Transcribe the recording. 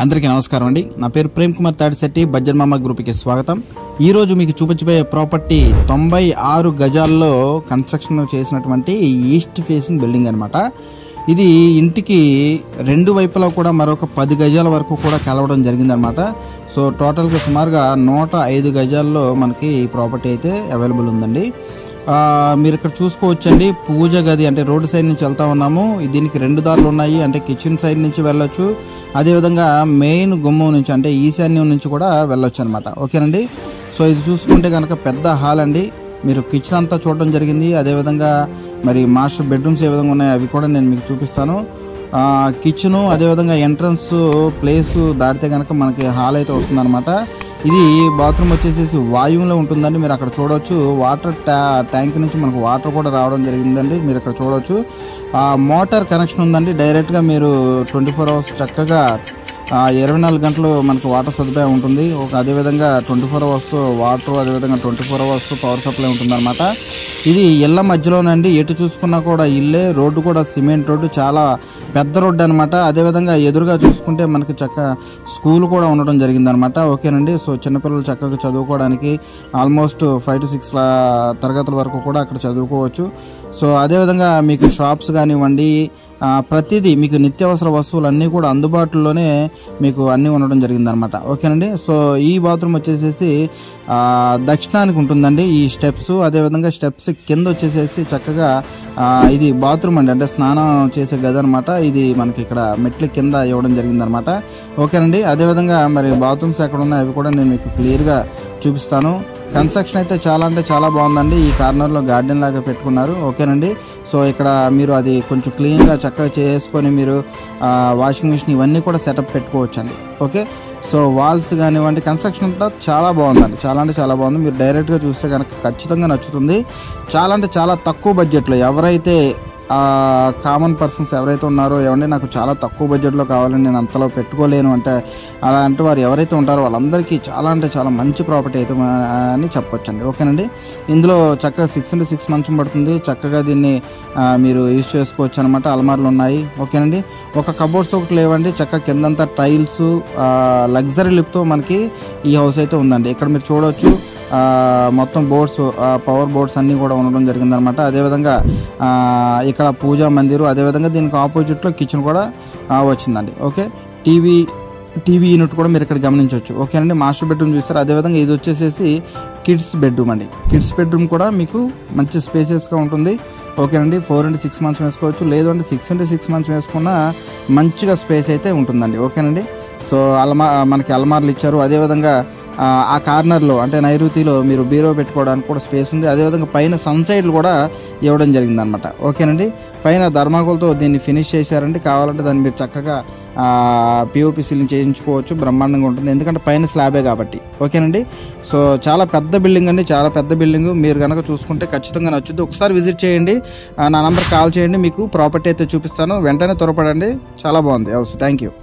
అందరికీ నమస్కారం అండి. నా పేరు ప్రేమ్ కుమార్ తాడిశెట్టి. బడ్జెట్ మామ గ్రూప్కి స్వాగతం. ఈరోజు మీకు చూపించబోయే ప్రాపర్టీ 96 గజాల్లో కన్స్ట్రక్షన్ చేసినటువంటి ఈస్ట్ ఫేసింగ్ బిల్డింగ్ అనమాట. ఇది ఇంటికి రెండు వైపులా కూడా మరొక 10 గజాల వరకు కూడా కలవడం జరిగిందనమాట. సో టోటల్గా సుమారుగా 105 గజాల్లో మనకి ఈ ప్రాపర్టీ అయితే అవైలబుల్ ఉందండి. మీరు ఇక్కడ చూసుకోవచ్చండి, పూజ గది అంటే రోడ్డు సైడ్ నుంచి వెళ్తా ఉన్నాము. దీనికి 2 దారులు ఉన్నాయి. అంటే కిచెన్ సైడ్ నుంచి వెళ్ళొచ్చు, అదేవిధంగా మెయిన్ గుమ్మం నుంచి అంటే ఈశాన్యం నుంచి కూడా వెళ్ళొచ్చు అనమాట. ఓకేనండి. సో ఇది చూసుకుంటే కనుక పెద్ద హాల్ అండి. మీరు కిచెన్ అంతా చూడడం జరిగింది. అదేవిధంగా మరి మాస్టర్ బెడ్రూమ్స్ ఏ విధంగా ఉన్నాయి అవి కూడా నేను మీకు చూపిస్తాను. కిచెను అదేవిధంగా ఎంట్రన్స్ ప్లేస్ దాటితే కనుక మనకి హాల్ అయితే వస్తుందన్నమాట. ఇది బాత్రూమ్ వచ్చేసేసి వాయువులో ఉంటుందండి. మీరు అక్కడ చూడవచ్చు, వాటర్ ట్యాంక్ నుంచి మనకు వాటర్ కూడా రావడం జరిగిందండి. మీరు అక్కడ చూడవచ్చు, మోటార్ కనెక్షన్ ఉందండి. డైరెక్ట్గా మీరు 24 అవర్స్ చక్కగా 24 గంటలు మనకు వాటర్ సదుపాయం ఉంటుంది. అదేవిధంగా 24 అవర్స్ వాటర్, అదేవిధంగా 24 అవర్స్ పవర్ సప్లై ఉంటుందన్నమాట. ఇది ఇళ్ళ మధ్యలోనండి. ఎటు చూసుకున్నా కూడా ఇల్లే. రోడ్డు కూడా సిమెంట్ రోడ్డు, చాలా పెద్ద రోడ్డు అనమాట. అదేవిధంగా ఎదురుగా చూసుకుంటే మనకి స్కూల్ కూడా ఉండడం జరిగిందనమాట. ఓకేనండి. సో చిన్నపిల్లలు చక్కగా చదువుకోవడానికి ఆల్మోస్ట్ 5 to 6 తరగతుల వరకు కూడా అక్కడ చదువుకోవచ్చు. సో అదేవిధంగా మీకు షాప్స్ కానివ్వండి, ప్రతిదీ మీకు నిత్యావసర వస్తువులు అన్నీ కూడా అందుబాటులోనే మీకు అన్నీ ఉండడం జరిగిందనమాట. ఓకేనండి. సో ఈ బాత్రూమ్ వచ్చేసేసి దక్షిణానికి ఉంటుందండి ఈ స్టెప్స్. అదేవిధంగా స్టెప్స్ కింద వచ్చేసేసి చక్కగా ఇది బాత్రూమ్ అండి, అంటే స్నానం చేసే గది అనమాట. ఇది మనకి ఇక్కడ మెట్ల కింద ఇవ్వడం జరిగిందనమాట. ఓకేనండి. అదేవిధంగా మరి బాత్రూమ్స్ ఎక్కడ ఉన్నాయి అవి కూడా నేను మీకు క్లియర్గా చూపిస్తాను. కన్స్ట్రక్షన్ అయితే చాలా అంటే చాలా బాగుందండి. ఈ కార్నర్లో గార్డెన్ లాగా పెట్టుకున్నారు. ఓకేనండి. సో ఇక్కడ మీరు అది కొంచెం క్లీన్గా చక్కగా చేసుకొని మీరు వాషింగ్ మిషన్ ఇవన్నీ కూడా సెటప్ పెట్టుకోవచ్చు అండి. ఓకే. సో వాల్స్ కానివ్వండి, కన్స్ట్రక్షన్ అంతా చాలా బాగుందండి. చాలా అంటే చాలా బాగుంది. మీరు డైరెక్ట్గా చూస్తే కనుక ఖచ్చితంగా నచ్చుతుంది. చాలా అంటే చాలా తక్కువ బడ్జెట్లో ఎవరైతే కామన్ పర్సన్స్ ఎవరైతే ఉన్నారో, ఏమంటే నాకు చాలా తక్కువ బడ్జెట్లో కావాలని నేను అంతలో పెట్టుకోలేను అంటే అలాంటి వారు ఎవరైతే ఉంటారో వాళ్ళందరికీ చాలా అంటే చాలా మంచి ప్రాపర్టీ అయితే అని చెప్పొచ్చండి. ఓకేనండి. ఇందులో చక్కగా 6x6 మంచం పడుతుంది. చక్కగా దీన్ని మీరు యూజ్ చేసుకోవచ్చు అనమాట. అల్మార్లు ఉన్నాయి. ఓకేనండి. ఒక కబోర్డ్స్ ఒకటి లేవండి. చక్కగా కిందంతా టైల్స్ లగ్జరీ లుక్తో మనకి ఈ హౌస్ అయితే ఉందండి. ఇక్కడ మీరు చూడవచ్చు, మొత్తం బోర్డ్స్, పవర్ బోర్డ్స్ అన్నీ కూడా ఉండడం జరిగిందనమాట. అదేవిధంగా ఇక్కడ పూజా మందిరు, అదేవిధంగా దీనికి ఆపోజిట్లో కిచెన్ కూడా వచ్చిందండి. ఓకే. టీవీ యూనిట్ కూడా మీరు ఇక్కడ గమనించవచ్చు. ఓకేనండి. మాస్టర్ బెడ్రూమ్ చూస్తారు. అదేవిధంగా ఇది వచ్చేసేసి కిడ్స్ బెడ్రూమ్ అండి. కిడ్స్ బెడ్రూమ్ కూడా మీకు మంచి స్పేసియస్గా ఉంటుంది. ఓకేనండి. 4x6 మంచం వేసుకోవచ్చు, లేదు అంటే 6x6 మంచం వేసుకున్న మంచిగా స్పేస్ అయితే ఉంటుందండి. ఓకేనండి. సో మనకి అల్మార్లు ఇచ్చారు. అదేవిధంగా ఆ కార్నర్లో అంటే నైరుతిలో మీరు బీరో పెట్టుకోవడానికి కూడా స్పేస్ ఉంది. అదేవిధంగా పైన సన్సైడ్లు కూడా ఇవ్వడం జరిగిందనమాట. ఓకేనండి. పైన ధర్మాకోల్తో దీన్ని ఫినిష్ చేశారండి. కావాలంటే దాన్ని మీరు చక్కగా పిఓపి సీలింగ్ చేయించుకోవచ్చు. బ్రహ్మాండంగా ఉంటుంది, ఎందుకంటే పైన స్లాబే కాబట్టి. ఓకేనండి. సో చాలా పెద్ద బిల్డింగ్ అండి, చాలా పెద్ద బిల్డింగ్. మీరు కనుక చూసుకుంటే ఖచ్చితంగా నచ్చుద్ది. ఒకసారి విజిట్ చేయండి, నా నంబర్ కాల్ చేయండి, మీకు ప్రాపర్టీ అయితే చూపిస్తాను. వెంటనే త్వరపడండి. చాలా బాగుంది హౌస్. Thank you.